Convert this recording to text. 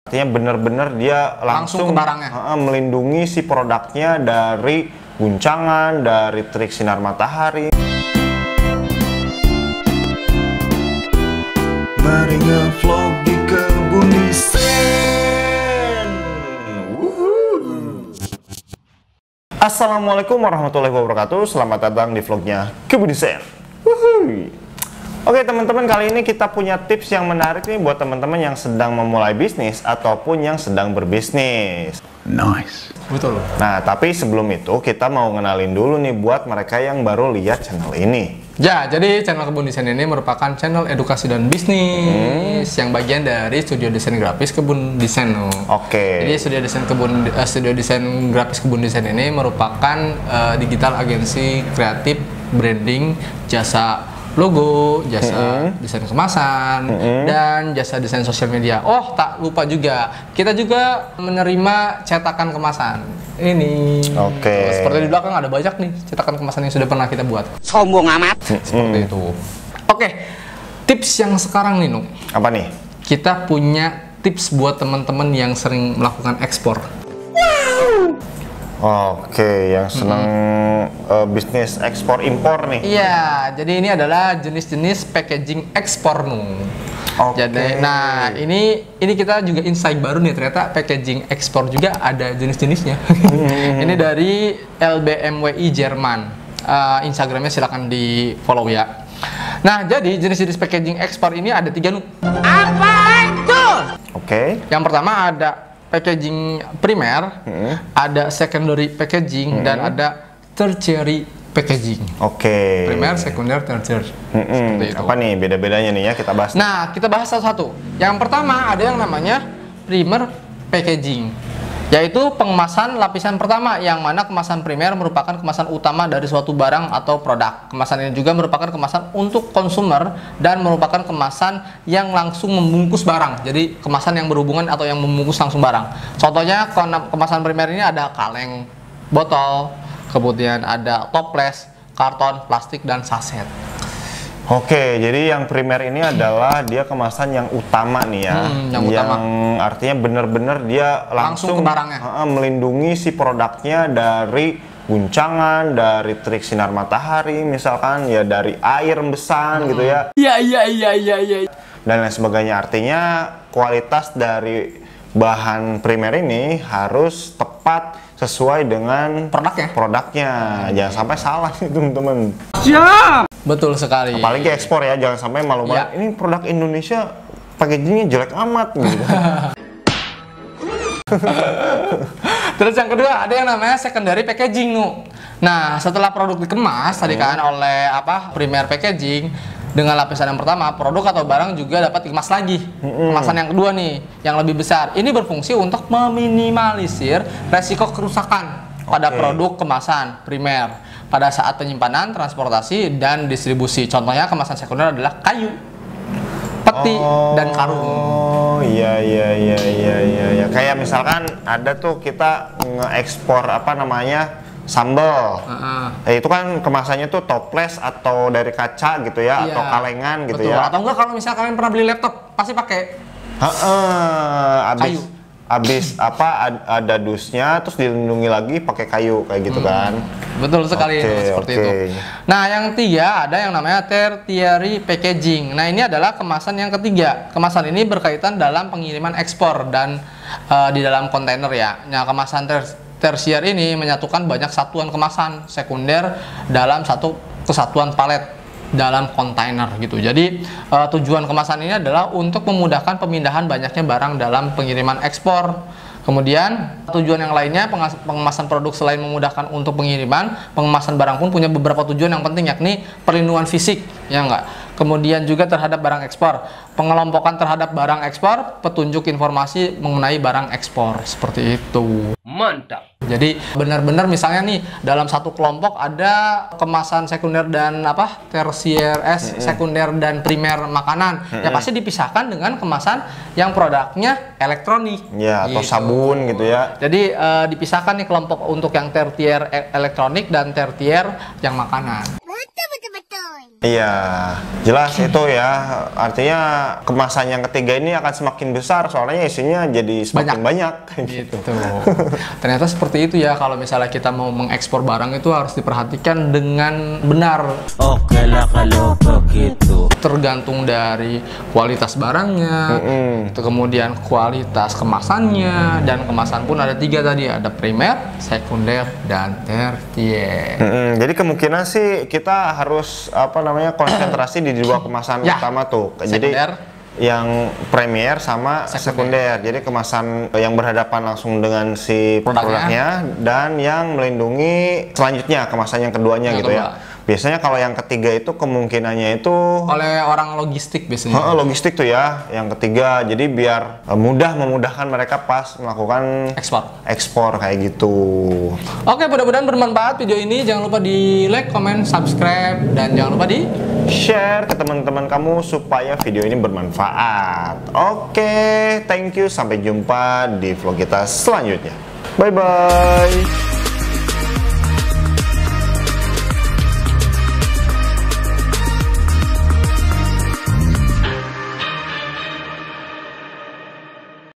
Artinya benar-benar dia langsung ke barangnya. Melindungi si produknya dari guncangan, dari terik sinar matahari. Mari ngevlog di kebun desain. Assalamualaikum warahmatullahi wabarakatuh. Selamat datang di vlognya Kebun Desain. Oke teman-teman, kali ini kita punya tips yang menarik nih buat teman-teman yang sedang memulai bisnis ataupun yang sedang berbisnis. Nice. Betul. Nah, tapi sebelum itu kita mau ngenalin dulu nih buat mereka yang baru lihat channel ini. Ya, jadi channel Kebun Desain ini merupakan channel edukasi dan bisnis yang bagian dari studio desain grafis Kebun Desain. Oke. Jadi studio desain grafis Kebun Desain ini merupakan digital agensi kreatif, branding, jasa logo, jasa desain kemasan, dan jasa desain sosial media. Oh, tak lupa juga, kita juga menerima cetakan kemasan. Ini. Oke. Seperti di belakang ada banyak nih cetakan kemasan yang sudah pernah kita buat. Sombong amat. Seperti itu. Oke, tips yang sekarang nih, Nuk. Apa nih? Kita punya tips buat teman-teman yang sering melakukan ekspor. Oke, yang senang bisnis ekspor impor nih. Iya, jadi ini adalah jenis-jenis packaging ekspor, Nuk. Oke. Jadi, nah ini kita juga insight baru nih, ternyata packaging ekspor juga ada jenis-jenisnya. Ini dari LBMWI Jerman. Instagramnya silahkan di follow ya. Nah, jadi jenis-jenis packaging ekspor ini ada 3, Nuk. Apaan tuh? Oke. Yang pertama ada packaging primer, ada secondary packaging, dan ada tertiary packaging. Oke. Primer, sekunder, tertiary. Seperti itu. Apa nih beda-bedanya nih ya, kita bahas. Nah, kita bahas satu-satu. Yang pertama ada yang namanya primer packaging, yaitu pengemasan lapisan pertama, yang mana kemasan primer merupakan kemasan utama dari suatu barang atau produk. Kemasan ini juga merupakan kemasan untuk konsumer dan merupakan kemasan yang langsung membungkus barang. Jadi kemasan yang berhubungan atau yang membungkus langsung barang. Contohnya kemasan primer ini ada kaleng, botol, kemudian ada toples, karton, plastik, dan saset. Oke, jadi yang primer ini adalah dia kemasan yang utama nih ya, yang utama. Artinya benar-benar dia langsung ke barangnya. Melindungi si produknya dari guncangan, dari terik sinar matahari, misalkan ya dari air rembesan gitu ya. Iya. Dan lain sebagainya. Artinya kualitas dari bahan primer ini harus tepat sesuai dengan produknya. Jangan sampai salah nih teman-teman. Betul sekali. Apalagi ekspor ya, jangan sampai malu-malu. Ini produk Indonesia packagingnya jelek amat gitu. Terus yang kedua ada yang namanya secondary packaging, Nu. Nah, setelah produk dikemas tadi kan oleh primer packaging dengan lapisan yang pertama, produk atau barang juga dapat dikemas lagi. Kemasan yang kedua nih, yang lebih besar. Ini berfungsi untuk meminimalisir resiko kerusakan pada produk kemasan primer pada saat penyimpanan, transportasi, dan distribusi. Contohnya kemasan sekunder adalah kayu, peti, dan karung. Oh iya. Kayak misalkan ada tuh kita nge-ekspor sambal. Itu kan kemasannya tuh toples atau dari kaca gitu ya, atau kalengan gitu. Betul. Ya. Atau enggak kalau misalnya kalian pernah beli laptop, pasti pakai kayu. Abis ada dusnya terus dilindungi lagi pakai kayu kayak gitu kan. Betul sekali, seperti itu. Nah, yang ketiga ada yang namanya tertiary packaging. Nah, ini adalah kemasan yang ketiga. Kemasan ini berkaitan dalam pengiriman ekspor dan di dalam kontainer ya. Nah, kemasan tersier ini menyatukan banyak satuan kemasan sekunder dalam satu kesatuan palet dalam kontainer gitu. Jadi tujuan kemasan ini adalah untuk memudahkan pemindahan banyaknya barang dalam pengiriman ekspor. Kemudian tujuan yang lainnya, pengemasan produk selain memudahkan untuk pengiriman, pengemasan barang pun punya beberapa tujuan yang penting, yakni perlindungan fisik, ya enggak. Kemudian juga terhadap barang ekspor, pengelompokan terhadap barang ekspor, petunjuk informasi mengenai barang ekspor, seperti itu. Mantap. Jadi benar-benar misalnya nih dalam satu kelompok ada kemasan sekunder dan tersier, sekunder dan primer makanan, ya pasti dipisahkan dengan kemasan yang produknya elektronik, ya atau sabun gitu ya. Jadi dipisahkan nih kelompok untuk yang tertier elektronik dan tertier yang makanan. Betul. Iya, jelas itu ya. Artinya kemasan yang ketiga ini akan semakin besar soalnya isinya jadi semakin banyak. Gitu. Ternyata seperti itu ya, kalau misalnya kita mau mengekspor barang itu harus diperhatikan dengan benar. Oke lah kalau begitu. Tergantung dari kualitas barangnya, itu kemudian kualitas kemasannya, dan kemasan pun ada 3 tadi, ada primer, sekunder, dan tertier. Jadi kemungkinan sih kita harus konsentrasi di 2 kemasan utama tuh. Jadi yang premier sama sekunder. Jadi kemasan yang berhadapan langsung dengan si produknya dan yang melindungi selanjutnya kemasan yang keduanya gitu ya. Biasanya kalau yang ketiga itu kemungkinannya itu oleh orang logistik biasanya. Logistik tuh ya, yang ketiga. Jadi biar memudahkan mereka pas melakukan ekspor kayak gitu. Oke, mudah-mudahan bermanfaat video ini. Jangan lupa di like, comment, subscribe, dan jangan lupa di share ke teman-teman kamu supaya video ini bermanfaat. Oke, thank you. Sampai jumpa di vlog kita selanjutnya. Bye-bye.